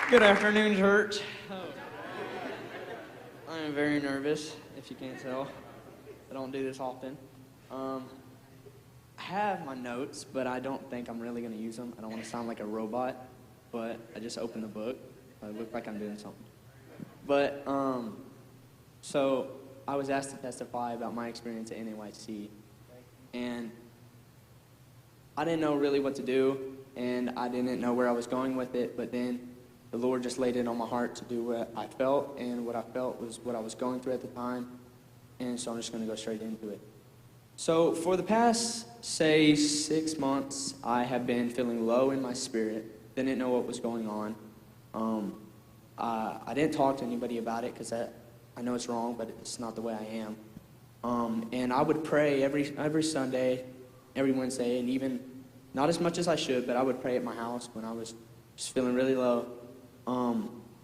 Good afternoon, church. I am very nervous, if you can't tell. I don't do this often. I have my notes, but I don't think I'm really going to use them. I don't want to sound like a robot, but I just opened the book. I look like I'm doing something. But, so I was asked to testify about my experience at NAYC, and I didn't know really what to do, and I didn't know where I was going with it, but then the Lord just laid it on my heart to do what I felt, and what I felt was what I was going through at the time, and so I'm just going to go straight into it. So for the past, say, 6 months, I have been feeling low in my spirit, didn't know what was going on. I didn't talk to anybody about it because I know it's wrong, but it's not the way I am. And I would pray every Sunday, every Wednesday, and even not as much as I should, but I would pray at my house when I was just feeling really low.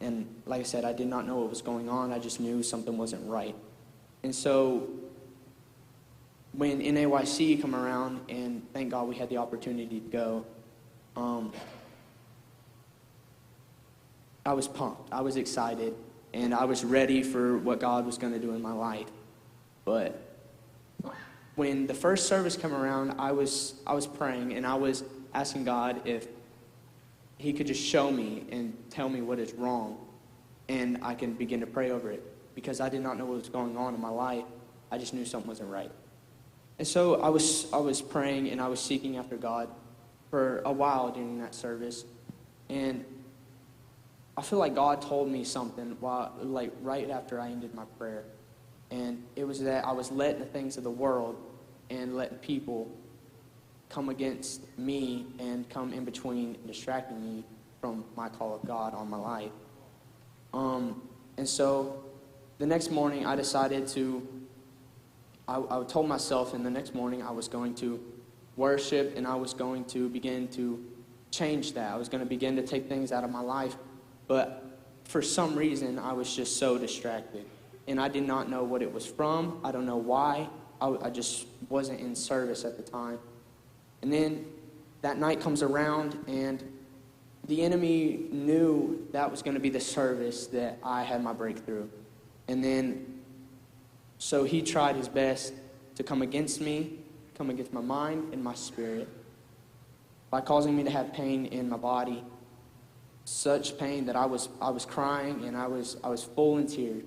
And like I said, I did not know what was going on. I just knew something wasn't right. And so when NAYC come around, and thank God we had the opportunity to go, I was pumped. I was excited. And I was ready for what God was going to do in my life. But when the first service came around, I was praying, and I was asking God if He could just show me and tell me what is wrong, and I can begin to pray over it, because I did not know what was going on in my life. I just knew something wasn't right. And so I was praying, and I was seeking after God for a while during that service, and I feel like God told me something right after I ended my prayer, and it was that I was letting the things of the world and letting people come against me and come in between and distracting me from my call of God on my life. And so the next morning I decided I told myself, and the next morning I was going to worship, and I was going to begin to change that. I was going to begin to take things out of my life, but for some reason I was just so distracted, and I did not know what it was from. I don't know why. I just wasn't in service at the time. And then that night comes around, and the enemy knew that was going to be the service that I had my breakthrough. And then, so he tried his best to come against me, come against my mind and my spirit, by causing me to have pain in my body, such pain that I was crying, and I was full in tears.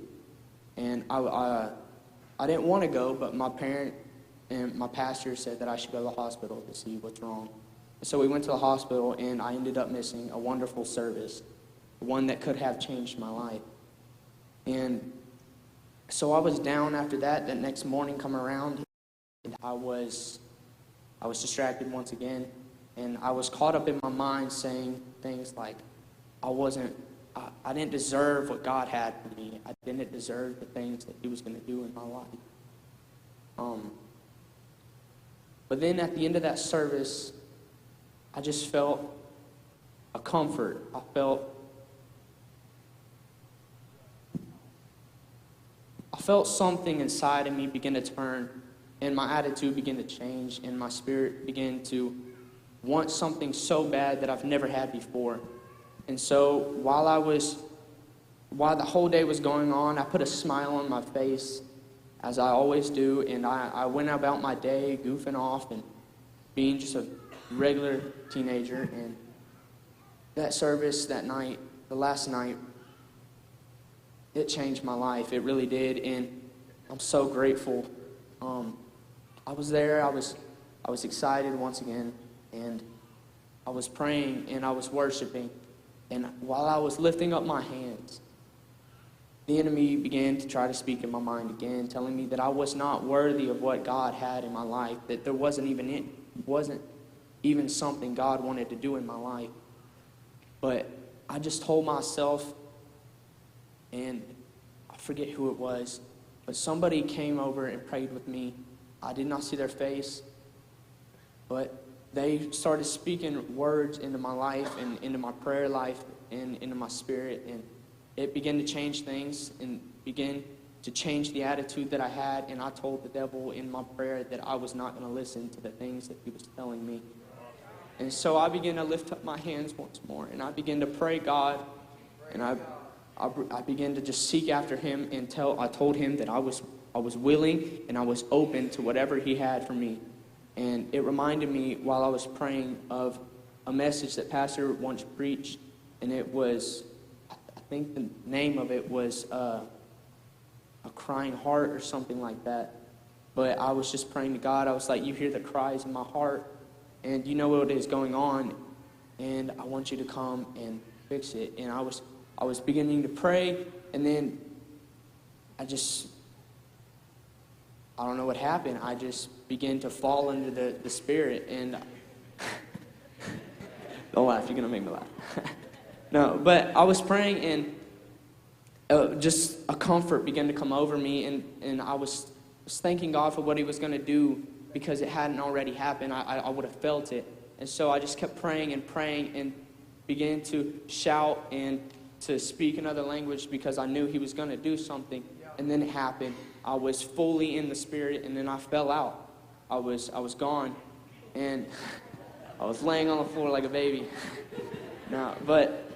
And I didn't want to go, but my parent and my pastor said that I should go to the hospital to see what's wrong. So we went to the hospital, and I ended up missing a wonderful service, one that could have changed my life. And so I was down after that. That next morning come around, and I was distracted once again, and I was caught up in my mind saying things like, I didn't deserve what God had for me. I didn't deserve the things that He was going to do in my life. But then at the end of that service, I just felt a comfort. I felt something inside of me begin to turn, and my attitude began to change, and my spirit began to want something so bad that I've never had before. And so while the whole day was going on, I put a smile on my face, as I always do, and I went about my day goofing off and being just a regular teenager. And that service that night, the last night, it changed my life. It really did, and I'm so grateful. I was there. I was excited once again, and I was praying, and I was worshiping. And while I was lifting up my hands, the enemy began to try to speak in my mind again, telling me that I was not worthy of what God had in my life, that there wasn't even something God wanted to do in my life. But I just told myself, and I forget who it was, but somebody came over and prayed with me. I did not see their face, but they started speaking words into my life and into my prayer life and into my spirit, and it began to change things and began to change the attitude that I had. And I told the devil in my prayer that I was not going to listen to the things that he was telling me. And so I began to lift up my hands once more, and I began to pray, God, And I began to just seek after him until I told him that I was willing and I was open to whatever he had for me. And it reminded me while I was praying of a message that Pastor once preached, and it was, I think the name of it was A Crying Heart or something like that. But I was just praying to God. I was like, you hear the cries in my heart, and you know what is going on, and I want you to come and fix it. And I was beginning to pray, and then I don't know what happened. I just began to fall into the Spirit, and don't laugh, you're going to make me laugh. No, but I was praying, and just a comfort began to come over me, and I was thanking God for what he was going to do, because it hadn't already happened. I would have felt it. And so I just kept praying and began to shout and to speak another language, because I knew he was going to do something. And then it happened. I was fully in the Spirit, and then I fell out. I was gone, and I was laying on the floor like a baby. No, but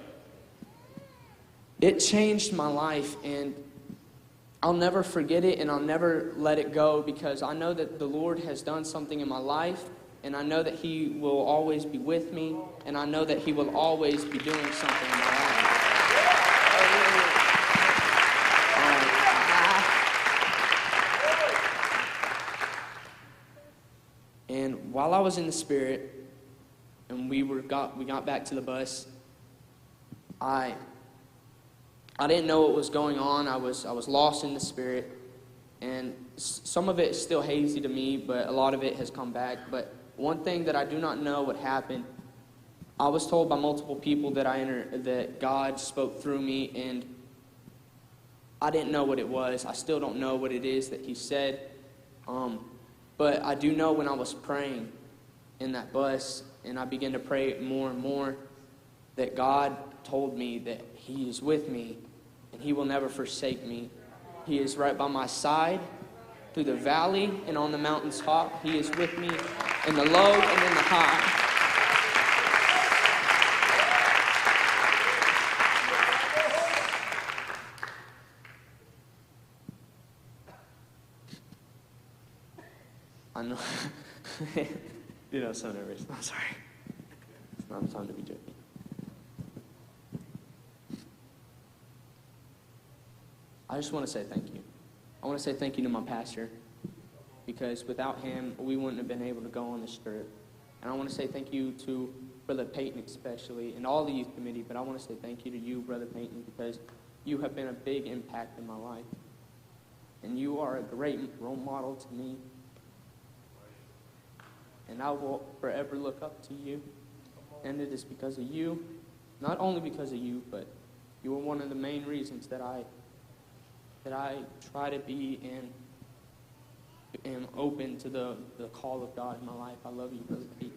it changed my life, and I'll never forget it, and I'll never let it go, because I know that the Lord has done something in my life, and I know that he will always be with me, and I know that he will always be doing something in my life. And while I was in the Spirit, and we got back to the bus, I didn't know what was going on. I was lost in the Spirit, and some of it is still hazy to me, but a lot of it has come back. But one thing that I do not know what happened, I was told by multiple people that God spoke through me, and I didn't know what it was. I still don't know what it is that he said. But I do know when I was praying in that bus, and I began to pray more and more, that God told me that he is with me, and he will never forsake me. He is right by my side, through the valley and on the mountain's top. He is with me in the low and in the high. I know. Dude, I was so nervous. I'm sorry. It's not time to be joking. I just want to say thank you. I want to say thank you to my pastor, because without him, we wouldn't have been able to go on this trip. And I want to say thank you to Brother Peyton especially, and all the youth committee, but I want to say thank you to you, Brother Peyton, because you have been a big impact in my life. And you are a great role model to me. And I will forever look up to you. And it is because of you, not only because of you, but you are one of the main reasons that I try to be and am open to the call of God in my life. I love you, Brother Pete.